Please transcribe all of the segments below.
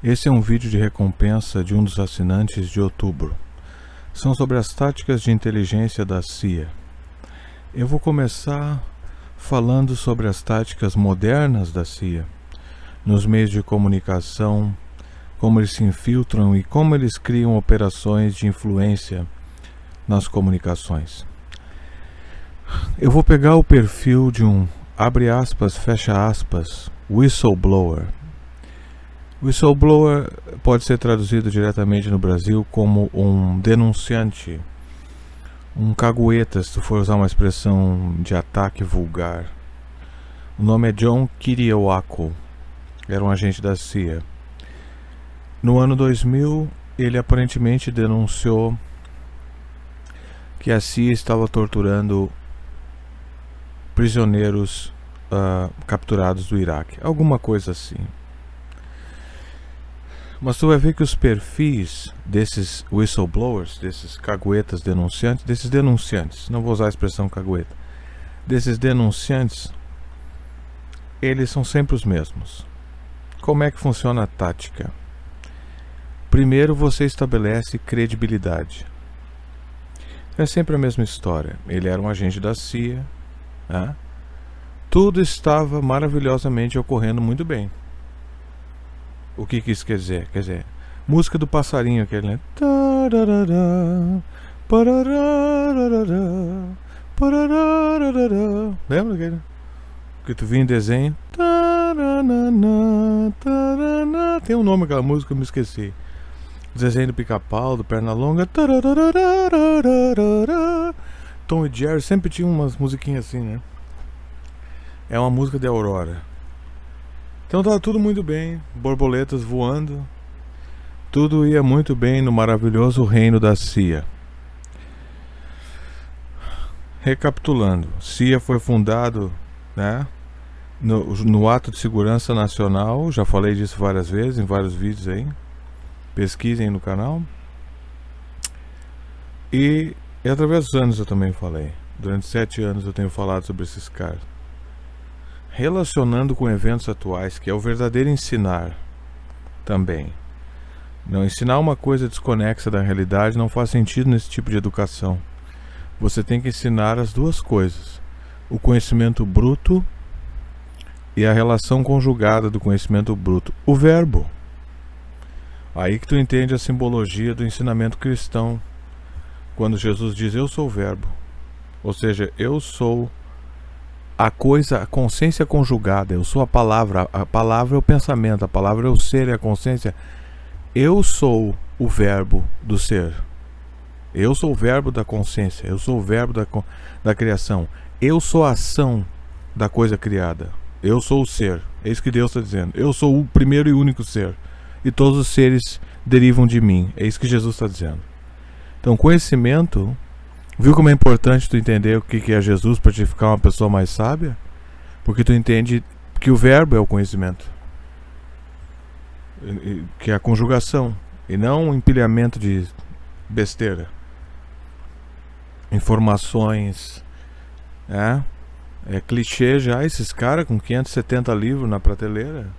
Esse é um vídeo de recompensa de um dos assinantes de outubro. São sobre as táticas de inteligência da CIA. Eu vou começar falando sobre as táticas modernas da CIA, nos meios de comunicação, como eles se infiltram e como eles criam operações de influência nas comunicações. Eu vou pegar o perfil de um, abre aspas, fecha aspas, whistleblower. Whistleblower pode ser traduzido diretamente no Brasil como um denunciante, um cagueta, se tu for usar uma expressão de ataque vulgar. O nome é John Kiriakou, era um agente da CIA. No ano 2000, ele aparentemente denunciou que a CIA estava torturando prisioneiros capturados do Iraque, alguma coisa assim. Mas tu vai ver que os perfis desses whistleblowers, desses caguetas denunciantes, não vou usar a expressão cagueta, desses denunciantes, eles são sempre os mesmos. Como é que funciona a tática? Primeiro você estabelece credibilidade. É sempre a mesma história. Ele era um agente da CIA, né? Tudo estava maravilhosamente ocorrendo muito bem. O que isso quer dizer? Quer dizer, música do passarinho, aquele, né? Lembra aquele? Que tu viu em desenho? Tem um nome aquela música, eu me esqueci. Desenho do Pica-Pau, do Pernalonga. Tom e Jerry sempre tinham umas musiquinhas assim, né? É uma música de Aurora. Então estava tudo muito bem, borboletas voando, tudo ia muito bem no maravilhoso reino da CIA. Recapitulando, CIA foi fundado, né, no Ato de Segurança Nacional, já falei disso várias vezes, em vários vídeos aí, pesquisem no canal. E através dos anos eu também falei, durante 7 anos eu tenho falado sobre esses caras. Relacionando com eventos atuais, que é o verdadeiro ensinar também. Não ensinar uma coisa desconexa da realidade não faz sentido nesse tipo de educação. Você tem que ensinar as duas coisas: o conhecimento bruto e a relação conjugada do conhecimento bruto, o verbo. Aí que tu entende a simbologia do ensinamento cristão, quando Jesus diz eu sou o verbo, ou seja, eu sou a coisa, a consciência conjugada, eu sou a palavra é o pensamento, a palavra é o ser e a consciência. Eu sou o verbo do ser. Eu sou o verbo da consciência, eu sou o verbo da criação. Eu sou a ação da coisa criada. Eu sou o ser. É isso que Deus está dizendo. Eu sou o primeiro e único ser. E todos os seres derivam de mim. É isso que Jesus está dizendo. Então, conhecimento... Viu como é importante tu entender o que é Jesus para te ficar uma pessoa mais sábia? Porque tu entende que o verbo é o conhecimento, que é a conjugação, e não um empilhamento de besteira, informações, né? É clichê já esses caras com 570 livros na prateleira.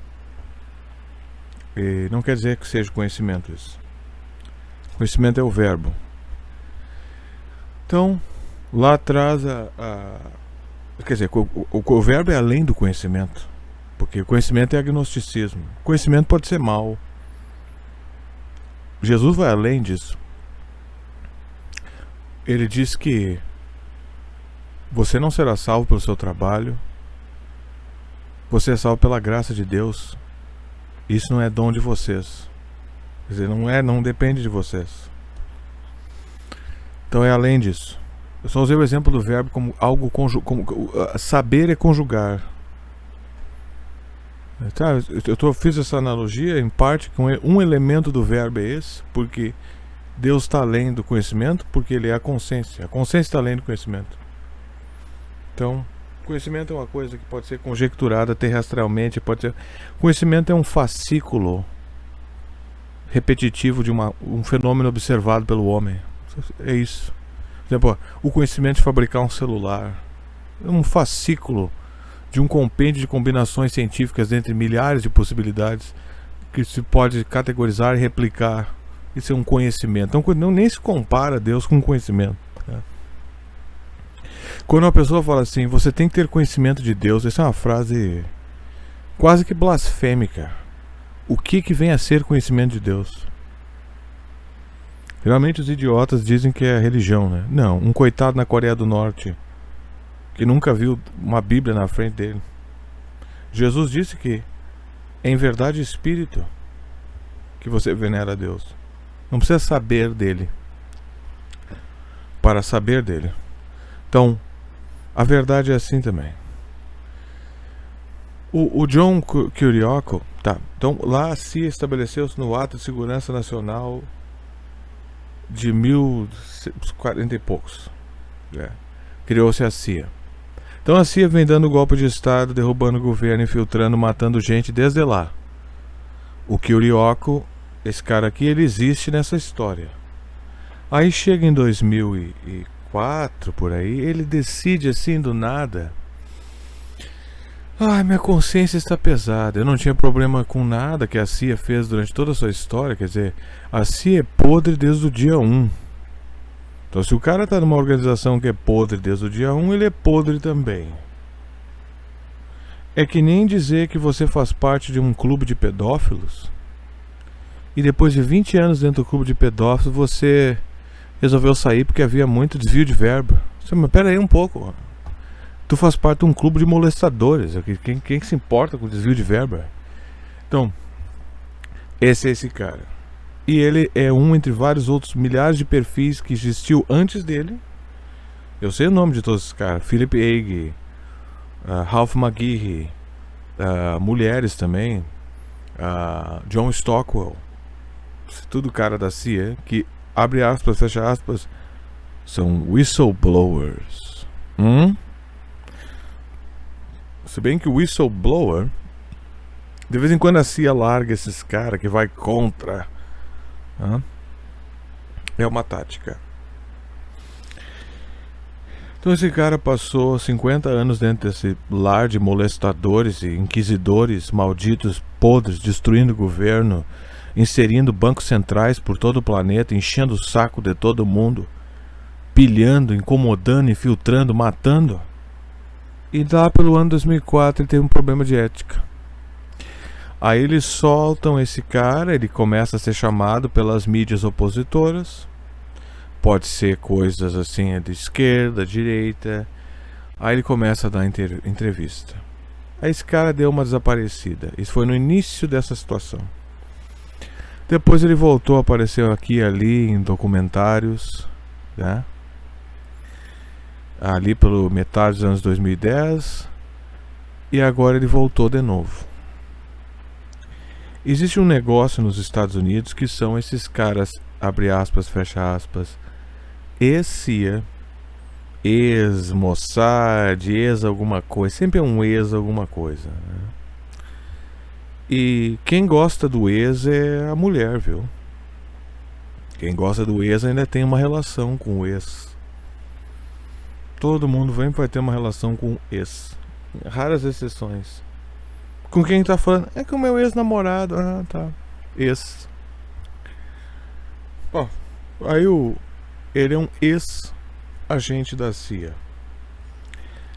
E não quer dizer que seja conhecimento isso. Conhecimento é o verbo. Então, lá atrás, quer dizer, o verbo é além do conhecimento, porque o conhecimento é agnosticismo. O conhecimento pode ser mau. Jesus vai além disso. Ele diz que você não será salvo pelo seu trabalho, você é salvo pela graça de Deus. Isso não é dom de vocês. Quer dizer, não depende de vocês. Então é além disso. Eu só usei o exemplo do verbo como algo saber é conjugar. Tá, fiz essa analogia em parte com um elemento do verbo é esse, porque Deus está além do conhecimento, porque Ele é a consciência. A consciência está além do conhecimento. Então, conhecimento é uma coisa que pode ser conjecturada terrestralmente, conhecimento é um fascículo repetitivo de um fenômeno observado pelo homem. É isso. Por exemplo, o conhecimento de fabricar um celular é um fascículo de um compêndio de combinações científicas entre milhares de possibilidades que se pode categorizar e replicar. Isso é um conhecimento. Então não, nem se compara Deus com conhecimento. Né? Quando uma pessoa fala assim, você tem que ter conhecimento de Deus, essa é uma frase quase que blasfêmica. O que vem a ser conhecimento de Deus? Geralmente os idiotas dizem que é religião, né? Não, um coitado na Coreia do Norte que nunca viu uma Bíblia na frente dele. Jesus disse que é em verdade espírito que você venera a Deus. Não precisa saber dele para saber dele. Então, a verdade é assim também. O John Kiriakou, tá? Então, lá a CIA estabeleceu-se no Ato de Segurança Nacional de 1040 e poucos. Criou-se a CIA. Então a CIA vem dando golpe de Estado, derrubando o governo, infiltrando, matando gente desde lá. O Kiriakou, esse cara aqui, ele existe nessa história. Aí chega em 2004, por aí, ele decide assim do nada: ai, minha consciência está pesada. Eu não tinha problema com nada que a CIA fez durante toda a sua história. Quer dizer, a CIA é podre desde o dia 1. Então se o cara está numa organização que é podre desde o dia 1, ele é podre também. É que nem dizer que você faz parte de um clube de pedófilos e depois de 20 anos dentro do clube de pedófilos você resolveu sair porque havia muito desvio de verba. Mas pera aí um pouco. Tu faz parte de um clube de molestadores. Quem que se importa com desvio de verba? Então, esse é esse cara. E ele é um entre vários outros milhares de perfis que existiu antes dele. Eu sei o nome de todos esses caras. Philip Agee, Ralph McGeehee, mulheres também, John Stockwell. Tudo cara da CIA, que, abre aspas, fecha aspas, são whistleblowers. Se bem que o whistleblower, de vez em quando a CIA larga esses caras que vai contra. É uma tática. Então esse cara passou 50 anos dentro desse lar de molestadores e inquisidores malditos, podres, destruindo o governo, inserindo bancos centrais por todo o planeta, enchendo o saco de todo mundo, pilhando, incomodando, infiltrando, matando. E lá pelo ano 2004 ele teve um problema de ética. Aí eles soltam esse cara, ele começa a ser chamado pelas mídias opositoras. Pode ser coisas assim de esquerda, direita. Aí ele começa a dar entrevista. Aí esse cara deu uma desaparecida. Isso foi no início dessa situação. Depois ele voltou a aparecer aqui e ali em documentários, né? Ali pelo metade dos anos 2010. E agora ele voltou de novo. Existe um negócio nos Estados Unidos que são esses caras, abre aspas, fecha aspas, ex-CIA, ex-Mossad, ex-alguma coisa, sempre é um ex-alguma coisa, né? E quem gosta do ex é a mulher, viu? Quem gosta do ex ainda tem uma relação com o ex. Todo mundo vai ter uma relação com o ex. Raras exceções. Com quem tá falando? É com o meu ex-namorado. Ah, tá. Ex. Aí ele é um ex-agente da CIA.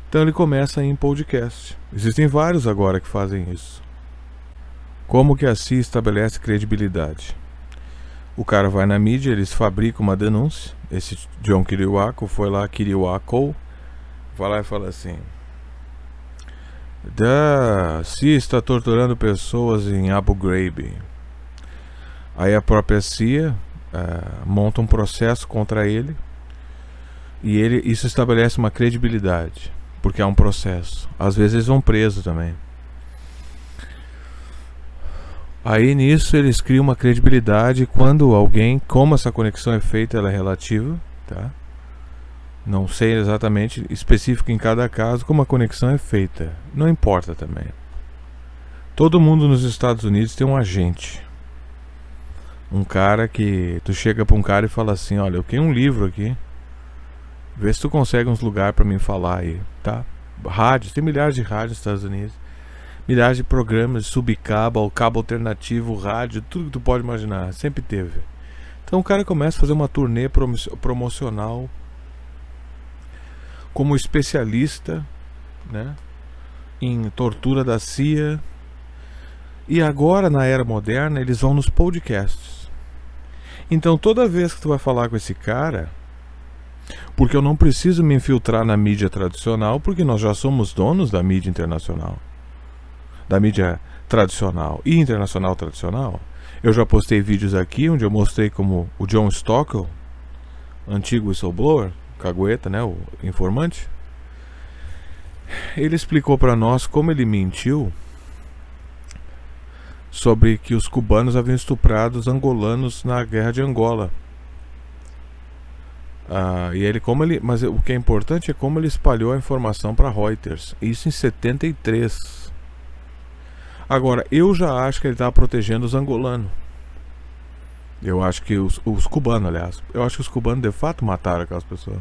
Então ele começa a ir em podcast. Existem vários agora que fazem isso. Como que a CIA estabelece credibilidade? O cara vai na mídia, eles fabricam uma denúncia. Esse John Kiriakou foi lá, vai lá e fala assim: da CIA está torturando pessoas em Abu Ghraib. Aí a própria CIA monta um processo contra ele. E isso estabelece uma credibilidade, porque é um processo. Às vezes eles vão presos também. Aí nisso eles criam uma credibilidade quando alguém, como essa conexão é feita, ela é relativa, tá? Não sei exatamente específico em cada caso como a conexão é feita. Não importa também. Todo mundo nos Estados Unidos tem um agente. Um cara que tu chega pra um cara e fala assim: olha, eu tenho um livro aqui, vê se tu consegue uns lugares pra mim falar aí, tá? Rádios, tem milhares de rádios nos Estados Unidos. milhares de programas, subcabo, cabo alternativo, rádio, tudo que tu pode imaginar, sempre teve. Então o cara começa a fazer uma turnê promocional como especialista, né, em tortura da CIA. E agora, na era moderna, eles vão nos podcasts. Então toda vez que tu vai falar com esse cara, porque eu não preciso me infiltrar na mídia tradicional, porque nós já somos donos da mídia internacional, da mídia tradicional e internacional tradicional. Eu já postei vídeos aqui onde eu mostrei como o John Stockwell, antigo whistleblower, cagueta, né, o informante, ele explicou para nós como ele mentiu sobre que os cubanos haviam estuprado os angolanos na guerra de Angola. Mas o que é importante é como ele espalhou a informação para Reuters. Isso em 73. Agora, eu já acho que ele estava protegendo os angolanos. Eu acho que os cubanos, aliás. Eu acho que os cubanos de fato mataram aquelas pessoas.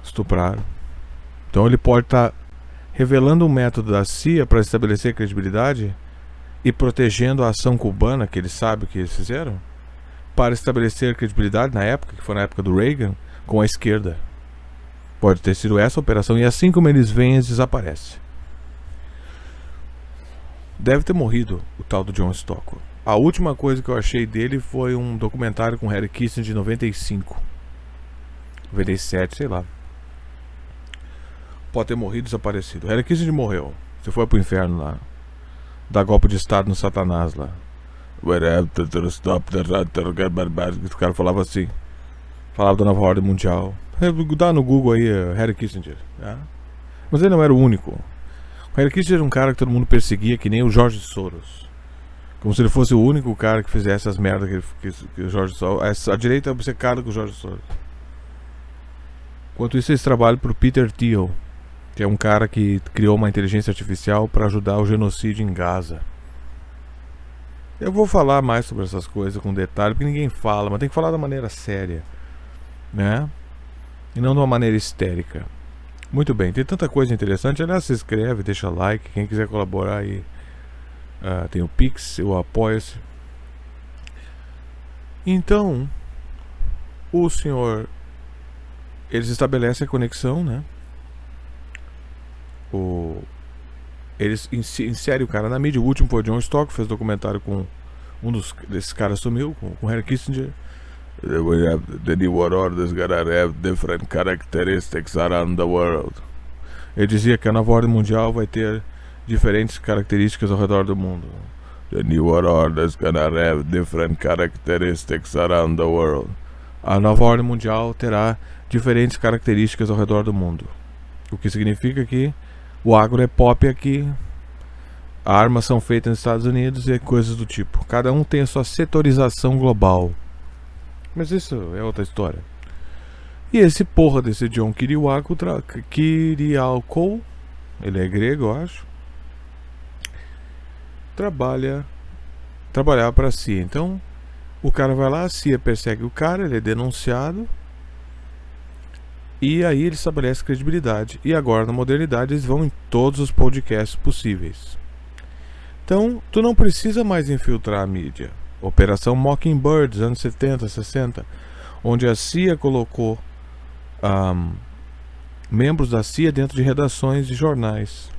Estupraram. Então ele pode estar revelando um método da CIA para estabelecer credibilidade e protegendo a ação cubana, que ele sabe que eles fizeram, para estabelecer credibilidade na época, que foi na época do Reagan, com a esquerda. Pode ter sido essa a operação, e assim como eles vêm, eles desaparecem. Deve ter morrido o tal do John Stockwell. A última coisa que eu achei dele foi um documentário com Henry Kissinger de 95, 97, sei lá. Pode ter morrido, desaparecido. Henry Kissinger morreu. Você foi pro inferno lá. Dá golpe de estado no Satanás lá. O cara falava assim. Falava da nova ordem mundial. Dá no Google aí, Henry Kissinger. Mas ele não era o único. O Henry Kissinger era um cara que todo mundo perseguia, que nem o George Soros. Como se ele fosse o único cara que fizesse as merdas que o George Soros. A direita é obcecada com o George Soros. Enquanto isso, eles trabalham pro Peter Thiel, que é um cara que criou uma inteligência artificial para ajudar o genocídio em Gaza. Eu vou falar mais sobre essas coisas com detalhe, porque ninguém fala, mas tem que falar da maneira séria, né? E não de uma maneira histérica. Muito bem, tem tanta coisa interessante. Aliás, se inscreve, deixa like, quem quiser colaborar aí, tem o Pix, o Apoia-se. Então, o senhor, eles estabelecem a conexão, né? Eles inserem o cara na mídia. O último foi o John Stock, fez documentário com desses caras, sumiu com Henry Kissinger. The New World Order is gonna have different characteristics around the world. Ele dizia que a nova ordem mundial vai ter diferentes características ao redor do mundo. The New World Order is gonna have different characteristics around the world. A nova ordem mundial terá diferentes características ao redor do mundo. O que significa que o agro é pop aqui, armas são feitas nos Estados Unidos e coisas do tipo. Cada um tem a sua setorização global. Mas isso é outra história. E esse porra desse John Kiriakou, ele é grego, eu acho, trabalhar para a CIA. Então, o cara vai lá, a CIA persegue o cara, ele é denunciado, e aí ele estabelece credibilidade. E agora, na modernidade, eles vão em todos os podcasts possíveis. Então, tu não precisa mais infiltrar a mídia. Operação Mockingbird, dos anos 70, 60, onde a CIA colocou membros da CIA dentro de redações de jornais.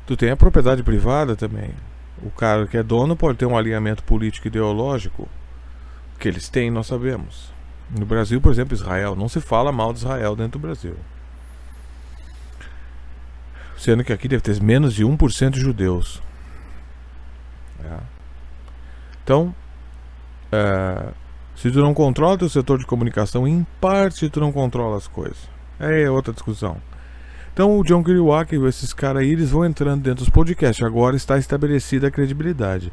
Tu tem a propriedade privada também. O cara que é dono pode ter um alinhamento político e ideológico, que eles têm, nós sabemos. No Brasil, por exemplo, Israel, não se fala mal de Israel dentro do Brasil, sendo que aqui deve ter menos de 1% de judeus. Então, se tu não controla teu setor de comunicação, em parte tu não controla as coisas. É outra discussão. Então o John Kiriakou, esses caras aí, eles vão entrando dentro dos podcasts. Agora está estabelecida a credibilidade.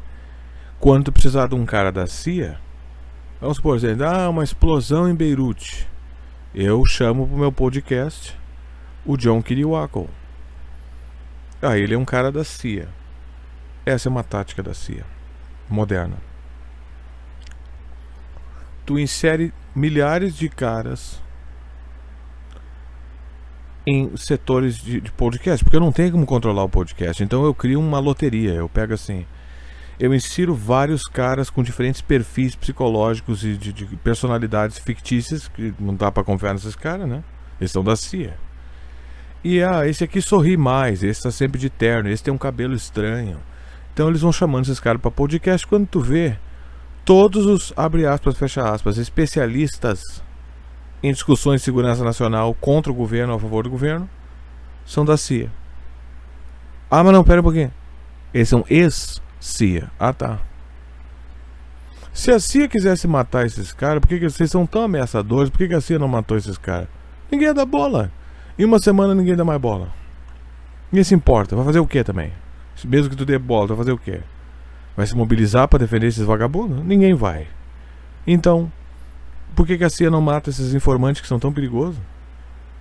Quando tu precisar de um cara da CIA, vamos supor, uma explosão em Beirute, eu chamo pro meu podcast o John Kiriakou. Ele é um cara da CIA. Essa é uma tática da CIA moderna. Tu insere milhares de caras em setores de podcast, porque eu não tenho como controlar o podcast. Então eu crio uma loteria. Eu pego assim, eu insiro vários caras com diferentes perfis psicológicos e de personalidades fictícias, que não dá pra confiar nesses caras, né? Eles são da CIA. E esse aqui sorri mais, esse tá sempre de terno, esse tem um cabelo estranho. Então eles vão chamando esses caras pra podcast. Quando tu vê, todos os, abre aspas, fecha aspas, especialistas em discussões de segurança nacional contra o governo ou a favor do governo são da CIA. Ah, mas não, pera um pouquinho. Eles são ex-CIA. Ah, tá. Se a CIA quisesse matar esses caras, por que vocês são tão ameaçadores? Por que a CIA não matou esses caras? Ninguém ia dar bola. Em uma semana ninguém dá mais bola. Ninguém se importa. Vai fazer o que também? Mesmo que tu dê bola, vai fazer o que? Vai se mobilizar pra defender esses vagabundos? Ninguém vai. Então, por que a CIA não mata esses informantes que são tão perigosos?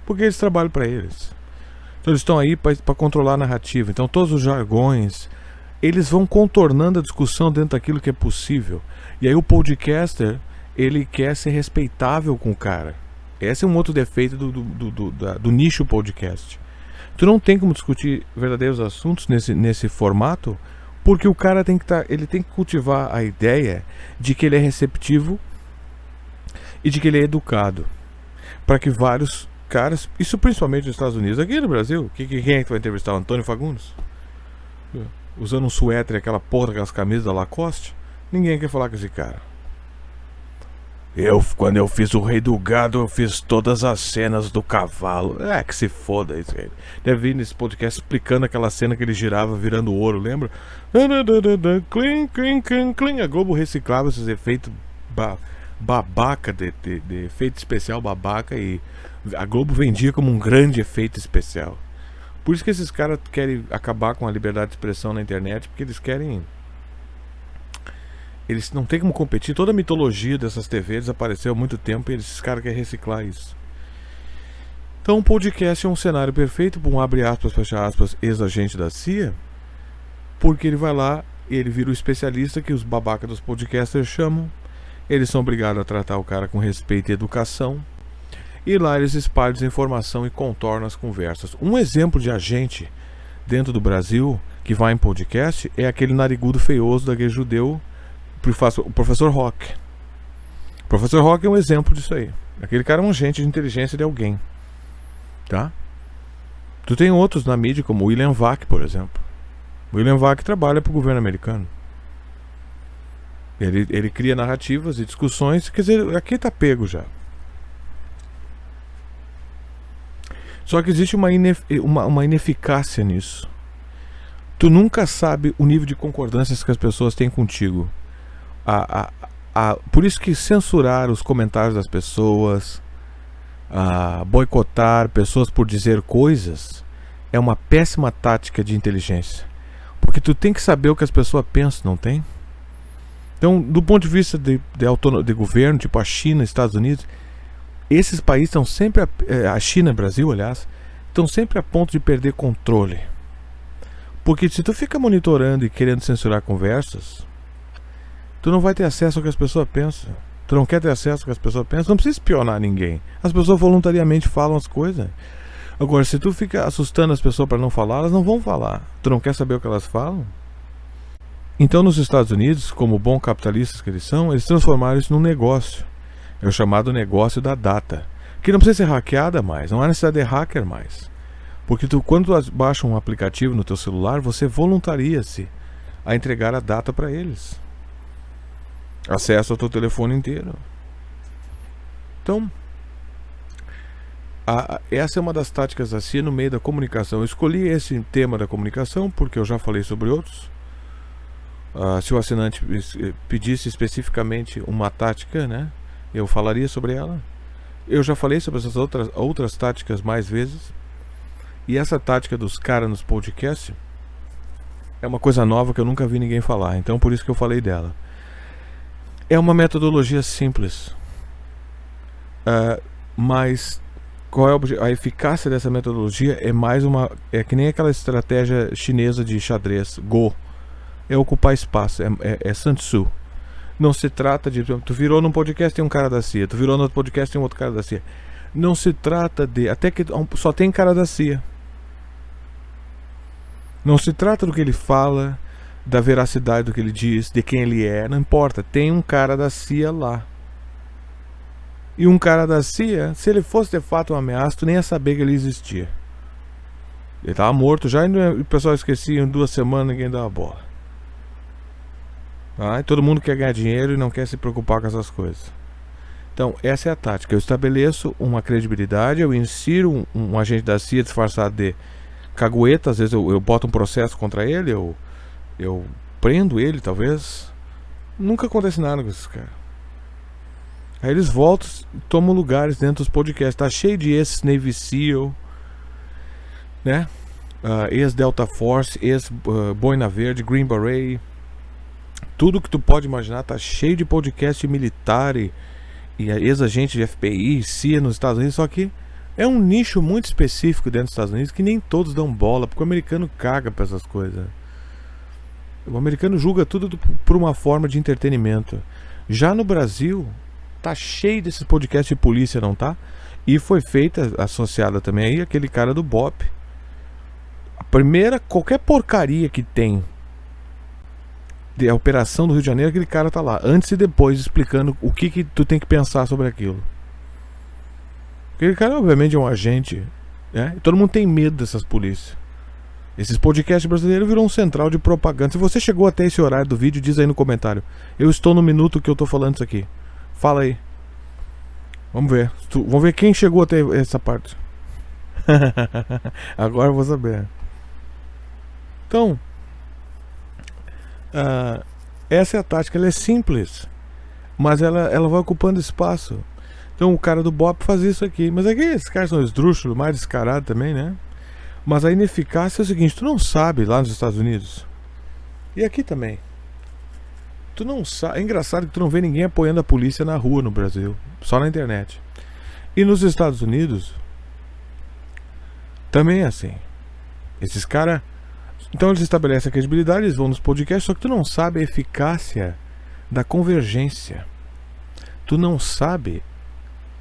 Porque eles trabalham pra eles. Então eles estão aí pra controlar a narrativa. Então todos os jargões, eles vão contornando a discussão dentro daquilo que é possível. E aí o podcaster, ele quer ser respeitável com o cara. Esse é um outro defeito do nicho podcast. Tu não tem como discutir verdadeiros assuntos nesse formato, porque o cara tem que cultivar a ideia de que ele é receptivo e de que ele é educado, para que vários caras, isso principalmente nos Estados Unidos, aqui no Brasil, quem é que vai entrevistar? O Antônio Fagundes? Usando um suéter, aquela porra daquelas camisas da Lacoste? Ninguém quer falar com esse cara. Quando eu fiz o Rei do Gado, eu fiz todas as cenas do cavalo. Que se foda isso aí. Deve vir nesse podcast explicando aquela cena que ele girava virando ouro, lembra? Clim, clim, clim, clim. A Globo reciclava esses efeitos babaca, de efeito especial babaca, e a Globo vendia como um grande efeito especial. Por isso que esses caras querem acabar com a liberdade de expressão na internet, porque eles querem... Eles não tem como competir. Toda a mitologia dessas TVs desapareceu há muito tempo e esses caras querem reciclar isso. Então o podcast é um cenário perfeito para um abre aspas, fecha aspas, ex-agente da CIA, porque ele vai lá e ele vira o especialista que os babacas dos podcasters chamam. Eles são obrigados a tratar o cara com respeito e educação. E lá eles espalham desinformação e contornam as conversas. Um exemplo de agente dentro do Brasil que vai em podcast é aquele narigudo feioso daquele judeu, o professor Rock. O professor Rock é um exemplo disso aí. Aquele cara é um agente de inteligência de alguém, tá? Tu tem outros na mídia, como o William Vac, por exemplo. O William Vac trabalha para o governo americano. Ele cria narrativas e discussões. Quer dizer, aqui tá pego já. Só que existe uma ineficácia nisso. Tu nunca sabe o nível de concordâncias que as pessoas têm contigo. Por isso que censurar os comentários das pessoas, boicotar pessoas por dizer coisas, é uma péssima tática de inteligência. Porque tu tem que saber o que as pessoas pensam, não tem? Então, do ponto de vista de governo, tipo a China, Estados Unidos, esses países estão sempre, a China e o Brasil, aliás, estão sempre a ponto de perder controle. Porque se tu fica monitorando e querendo censurar conversas, tu não vai ter acesso ao que as pessoas pensam. Tu não quer ter acesso ao que as pessoas pensam, não precisa espionar ninguém. As pessoas voluntariamente falam as coisas. Agora, se tu fica assustando as pessoas para não falar, elas não vão falar. Tu não quer saber o que elas falam? Então, nos Estados Unidos, como bons capitalistas que eles são, eles transformaram isso num negócio. É o chamado negócio da data, que não precisa ser hackeada mais, não há necessidade de hacker mais. Porque quando tu baixa um aplicativo no teu celular, você voluntaria-se a entregar a data para eles. Acesso ao teu telefone inteiro. Então, essa é uma das táticas da CIA no meio da comunicação. Eu escolhi esse tema da comunicação porque eu já falei sobre outros. Se o assinante pedisse especificamente uma tática, né, eu falaria sobre ela. Eu já falei sobre essas outras táticas mais vezes. E essa tática dos caras nos podcasts é uma coisa nova que eu nunca vi ninguém falar. Então por isso que eu falei dela. É uma metodologia simples. Mas qual é a eficácia dessa metodologia? É que nem aquela estratégia chinesa de xadrez, Go. É ocupar espaço, é Sun Tzu. Não se trata de... Tu virou num podcast, tem um cara da CIA. Tu virou no outro podcast, tem um outro cara da CIA. Não se trata de... Até que só tem cara da CIA. Não se trata do que ele fala, da veracidade do que ele diz, de quem ele é. Não importa, tem um cara da CIA lá. E um cara da CIA, se ele fosse de fato uma ameaça, tu nem ia saber que ele existia. Ele tava morto já e o pessoal esquecia, em 2 semanas ninguém dava bola. E todo mundo quer ganhar dinheiro e não quer se preocupar com essas coisas. Então essa é a tática. Eu estabeleço uma credibilidade, eu insiro um agente da CIA disfarçado de cagueta. Às vezes eu boto um processo contra ele, eu prendo ele talvez. Nunca acontece nada com esses caras. Aí eles voltam e tomam lugares dentro dos podcasts. Tá cheio de ex-Navy SEAL, né? Ex-Delta Force, ex-Boina Verde, Green Beret. Tudo que tu pode imaginar tá cheio de podcast militar e ex-agente de FBI, CIA nos Estados Unidos. Só que é um nicho muito específico dentro dos Estados Unidos que nem todos dão bola, porque o americano caga pra essas coisas. O americano julga tudo por uma forma de entretenimento. Já no Brasil tá cheio desses podcasts de polícia, não tá? E foi feita, associada também aí, aquele cara do BOP. A primeira, qualquer porcaria que tem de a operação do Rio de Janeiro, aquele cara tá lá, antes e depois, explicando o que tu tem que pensar sobre aquilo. Aquele cara obviamente é um agente, né? E todo mundo tem medo dessas polícias. Esses podcasts brasileiros virou um central de propaganda. Se você chegou até esse horário do vídeo, diz aí no comentário: eu estou no minuto que eu tô falando isso aqui. Fala aí. Vamos ver. Vamos ver quem chegou até essa parte. Agora eu vou saber. Então, essa é a tática. Ela é simples, mas ela vai ocupando espaço. Então o cara do BOP faz isso aqui. Mas aqui esses caras são esdrúxulos, mais descarados também, né? Mas a ineficácia é o seguinte: tu não sabe lá nos Estados Unidos, e aqui também, tu não sabe. É engraçado que tu não vê ninguém apoiando a polícia na rua no Brasil, só na internet. E nos Estados Unidos também é assim. Esses caras, então eles estabelecem a credibilidade, eles vão nos podcasts, só que tu não sabe a eficácia da convergência. Tu não sabe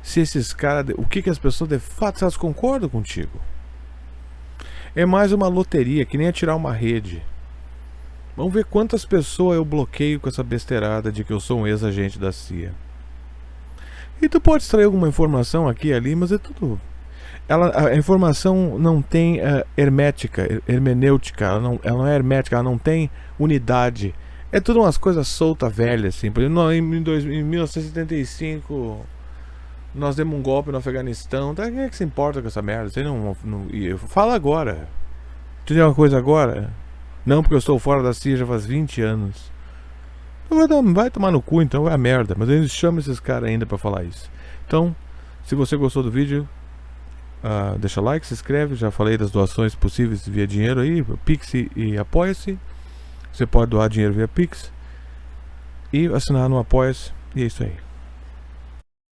se esses caras, o que as pessoas de fato, se elas concordam contigo. É mais uma loteria, que nem atirar uma rede. Vamos ver quantas pessoas eu bloqueio com essa besteirada de que eu sou um ex-agente da CIA. E tu pode extrair alguma informação aqui e ali, mas é tudo... a informação não tem hermenêutica, ela não é hermética, ela não tem unidade. É tudo umas coisas soltas, velhas, assim. Por exemplo, em 1975... nós demos um golpe no Afeganistão. Tá? Quem é que se importa com essa merda? Você fala agora. Tu tem uma coisa agora? Não, porque eu estou fora da CIA já faz 20 anos. Vai tomar no cu então, é a merda. Mas eles chamam esses caras ainda pra falar isso. Então, se você gostou do vídeo, deixa like, se inscreve. Já falei das doações possíveis via dinheiro aí, Pix e Apoia-se. Você pode doar dinheiro via Pix e assinar no Apoia-se. E é isso aí.